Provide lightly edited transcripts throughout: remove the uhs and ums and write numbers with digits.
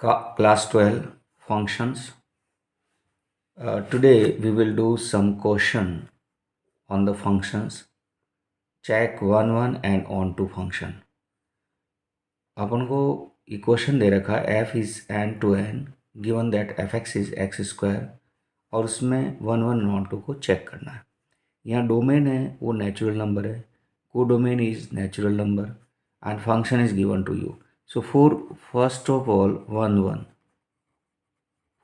Class 12 functions. Today we will do some question on the functions. Check 1 and on to function. अपन को equation दे रखा है f is n to n given that fx is x square और उसमें 1 not to को check करना है. यहाँ domain है वो नेचुरल नंबर है, codomain is natural number and function is given to you. So for first of all 1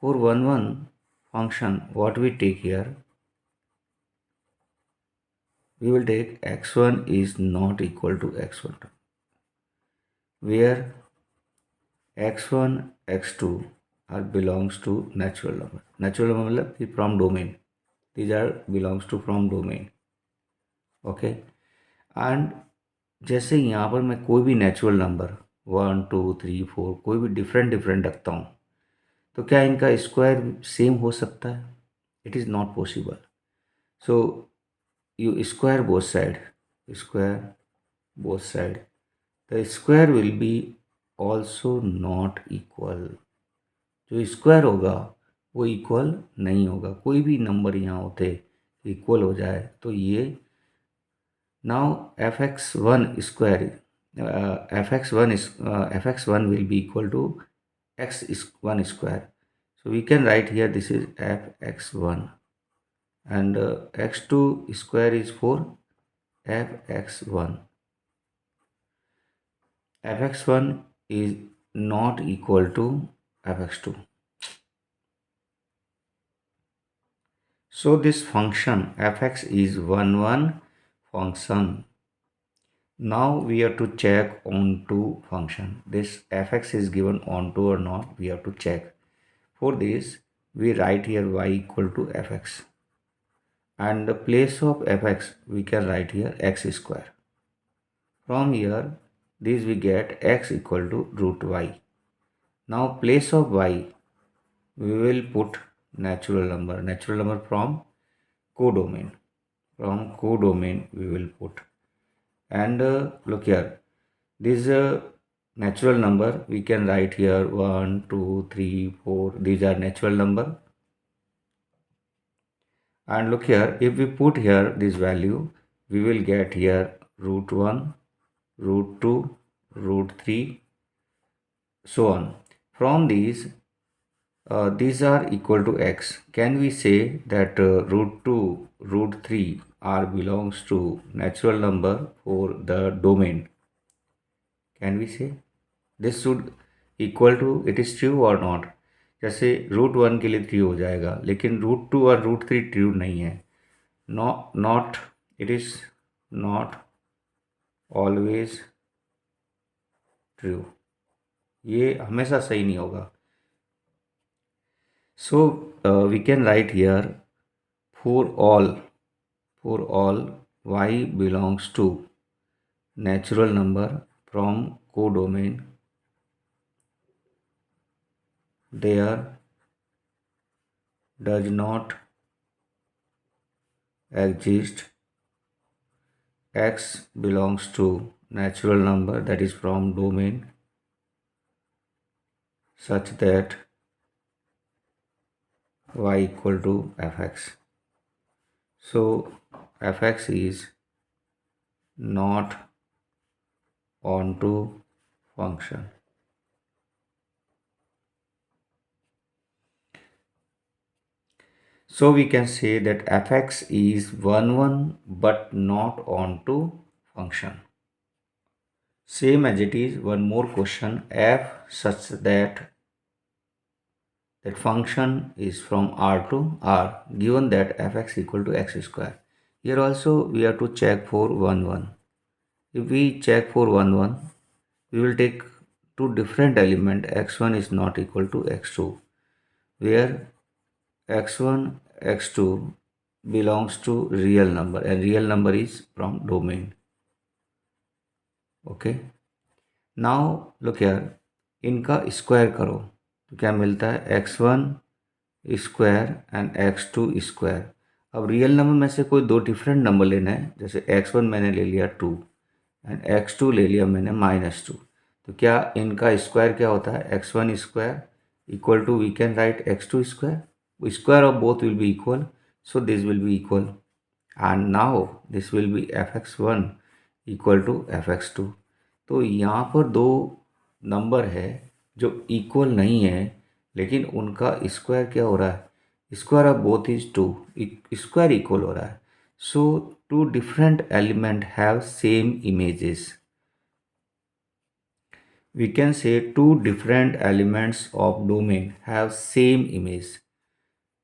for 1 function what we take here, we will take x1 is not equal to x1 where x1 x2 are belongs to natural number. Natural number मतलब from domain, these are belongs to from domain. okay and जैसे यहाँ पर मैं कोई भी natural number 1 2 3 4 कोई भी different रखता हूँ तो क्या इनका स्क्वायर सेम हो सकता है? It is not possible. So you square both side, the square will be also not equal. जो स्क्वायर होगा वो इक्वल नहीं होगा. कोई भी नंबर यहाँ होते इक्वल हो जाए तो ये now fx1 square fx1 will be equal to x1 square. So we can write here this is fx1 and x2 square is for fx1. fx1 is not equal to fx2. So this function fx is 1 function. Now we have to check onto function. This fx is given onto or not, we have to check. For this we write here y equal to fx and the place of fx we can write here x square. From here this we get x equal to root y. Now place of y we will put natural number from codomain. From codomain we will put and look here, this natural number we can write here 1 2 3 4, these are natural number. And look here, if we put here this value we will get here root 1 root 2 root 3 so on. From these are equal to x. Can we say that root 2 root 3 are belongs to natural number for the domain? Can we say this should equal to, it is true or not? जैसे root 1 के लिए true हो जाएगा लेकिन root 2 और root 3 true नहीं है. Not it is not always true, ये हमेशा सही नहीं होगा. So we can write here for all y belongs to natural number from codomain, there does not exist x belongs to natural number that is from domain such that y equal to fx. So fx is not onto function. So we can say that fx is 1 but not onto function. Same as it is one more question, f such that function is from R to R given that fx equal to x square. Here also we have to check for 1. If we check for 1, we will take two different element. X1 is not equal to x2 where x1 x2 belongs to real number and real number is from domain. Okay, now look here, इनका square करो तो क्या मिलता है x1 square and x2 square. अब real number में से कोई दो डिफरेंट नंबर लेना है. जैसे x1 मैंने ले लिया 2 एंड x2 ले लिया मैंने -2, तो क्या इनका स्क्वायर क्या होता है, x1 square equal to, we can write x2 square, square of both will be equal, so this will be equal, and now this will be fx1 equal to fx2। तो यहाँ पर दो नंबर है जो equal नहीं है, लेकिन उनका स्क्वायर क्या हो रहा है, square of both is 2, square equal हो रहा है। So two different element have same images, we can say two different elements of domain have same image,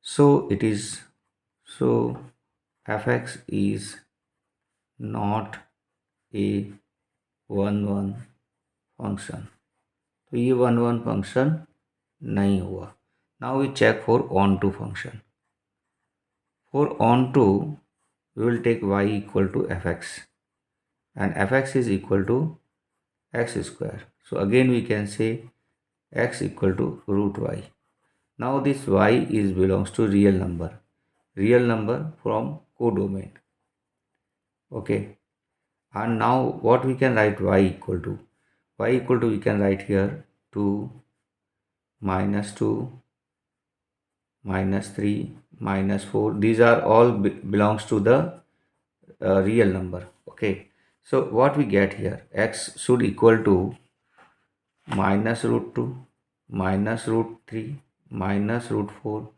so it is, so fx is not a one one function, तो ये one one function नहीं हुआ। Now we check for onto function, for onto we will take y equal to fx, and fx is equal to x square, so again we can say x equal to root y. Now this y is belongs to real number from codomain. Okay, and now what we can write y equal to, we can write here 2 minus 2 minus 3 minus 4, these are all belongs to the real number. Okay, so what we get here, x should equal to minus root 2 minus root 3 minus root 4,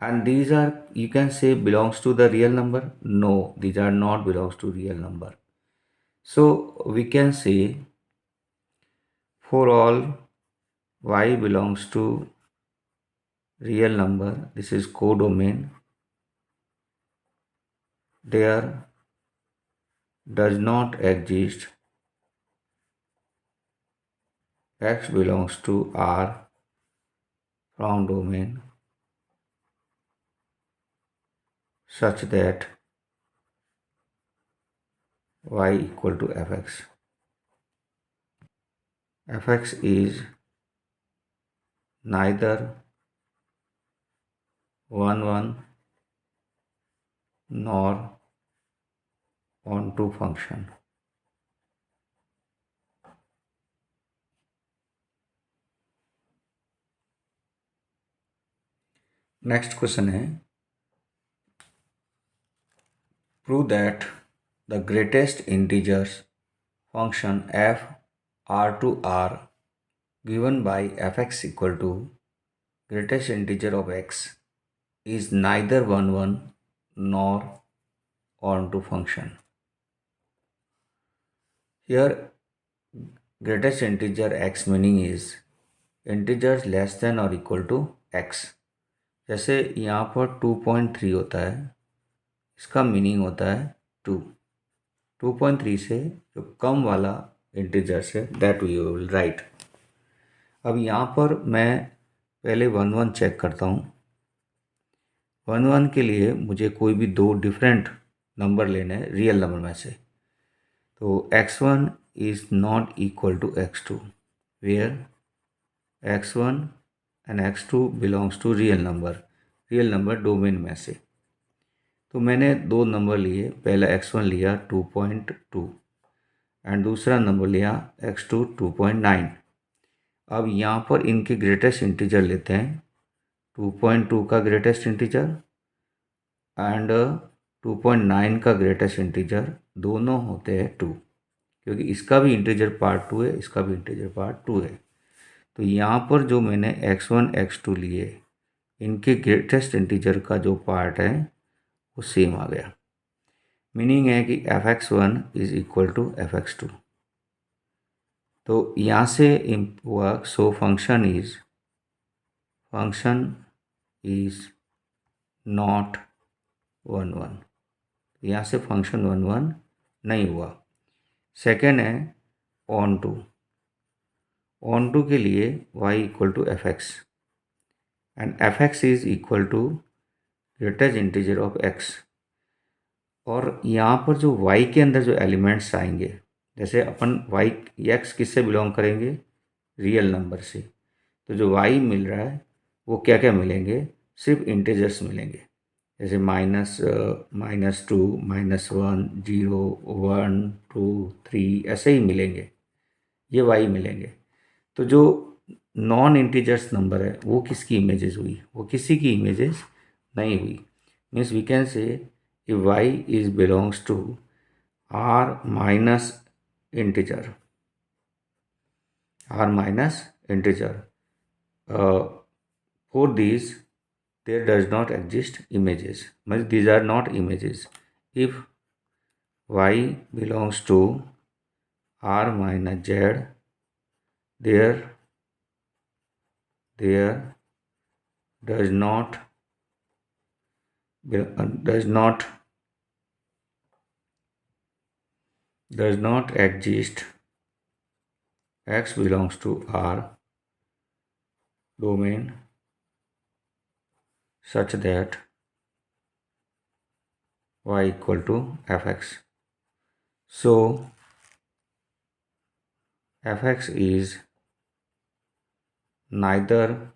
and these are, you can say, belongs to the real number. No, these are not belongs to real number. So we can say for all y belongs to real number, this is codomain, there does not exist x belongs to R from domain such that y equal to fx. Fx is neither 1 1 nor onto function. Next question है, prove that the greatest integers function f r to r given by fx equal to greatest integer of x is neither 1 1 nor onto function. Here greatest integer x meaning is integers less than or equal to x. जैसे यहाँ पर 2.3 होता है, इसका meaning होता है 2, 2.3 से जो कम वाला इंटीजर्स है दैट वी विल राइट। अब यहाँ पर मैं पहले 1 1 चेक करता हूँ। 1 1 के लिए मुझे कोई भी दो डिफरेंट नंबर लेने हैं रियल नंबर में से, तो x1 is not equal to x2 where x1 and x2 belongs to real number domain में से। तो मैंने दो नंबर लिए, पहला x1 लिया 2.2 एंड दूसरा नंबर लिया x2 2.9। अब यहाँ पर इनके ग्रेटेस्ट इंटीजर लेते हैं, 2.2 का ग्रेटेस्ट इंटीजर एंड 2.9 का ग्रेटेस्ट इंटीजर, दोनों होते हैं 2, क्योंकि इसका भी इंटीजर पार्ट 2 है, इसका भी इंटीजर पार्ट 2 है। तो यहाँ पर जो मैंने x1 x2 लिए, इनके ग्रेटेस्ट इंटीजर का जो पार्ट है वो सेम आ गया। मीनिंग है कि fx1 is equal to fx2। तो यहाँ से हुआ, सो फंक्शन इज नॉट 1 1, यहाँ से फंक्शन 1 1 नहीं हुआ। सेकेंड है ऑन टू के लिए y equal to fx and fx is equal to greatest integer of x। और यहाँ पर जो y के अंदर जो एलिमेंट्स आएंगे, जैसे अपन y x किससे बिलोंग करेंगे, रियल नंबर से, तो जो y मिल रहा है वो क्या क्या मिलेंगे, सिर्फ इंटीजर्स मिलेंगे, जैसे -2 -1 0 1 2 3 ऐसे ही मिलेंगे, ये y मिलेंगे। तो जो नॉन इंटीजर्स नंबर है वो किसकी इमेजेस हुई, वो किसी की इमेजेस नहीं हुई. Means we can say if y is belongs to r minus integer, uh, for these there does not exist images, means these are not images. If y belongs to r minus z, there does not does not exist x belongs to R domain such that y equal to fx. So fx is neither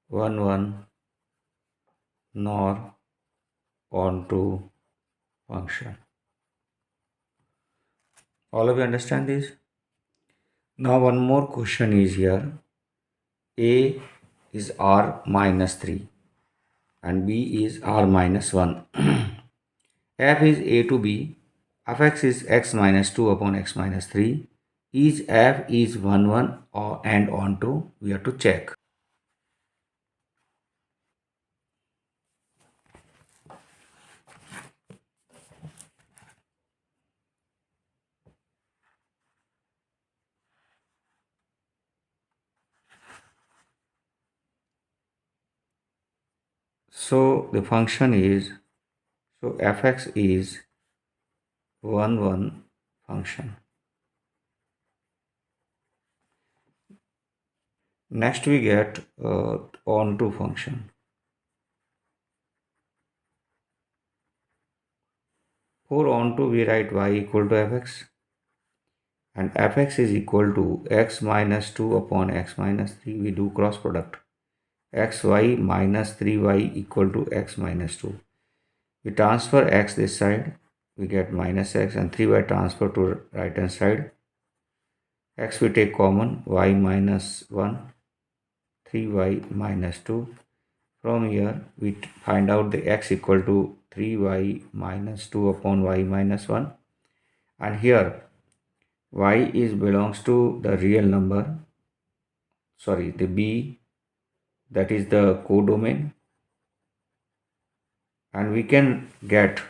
1 1 nor onto function. All of you understand this? Now one more question is here. A is r minus 3 and b is r minus 1. f is a to b, fx is x minus 2 upon x minus 3. Is f is 1 1 or and onto, we have to check. So the function is, so fx is 1 1 function. Next we get onto function. For onto we write y equal to fx and fx is equal to x minus 2 upon x minus 3. We do cross product. xy minus 3y equal to x minus 2. We transfer x this side, we get minus x, and 3y transfer to right hand side. X we take common, y minus 1, 3y minus 2. From here we find out the x equal to 3y minus 2 upon y minus 1, and here y is belongs to the real number, sorry, the b, that is the codomain, and we can get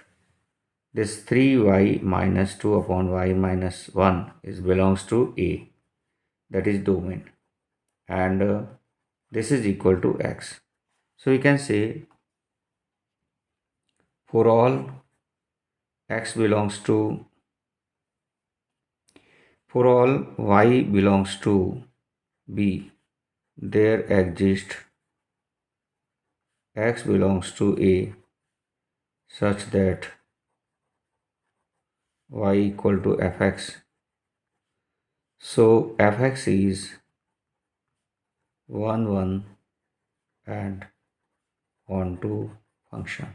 this 3y minus 2 upon y minus 1 is belongs to a, that is domain, and this is equal to x. So we can say for all x belongs to, for all y belongs to b, there exists x belongs to a such that y equal to fx. So fx is 1 1 and onto function.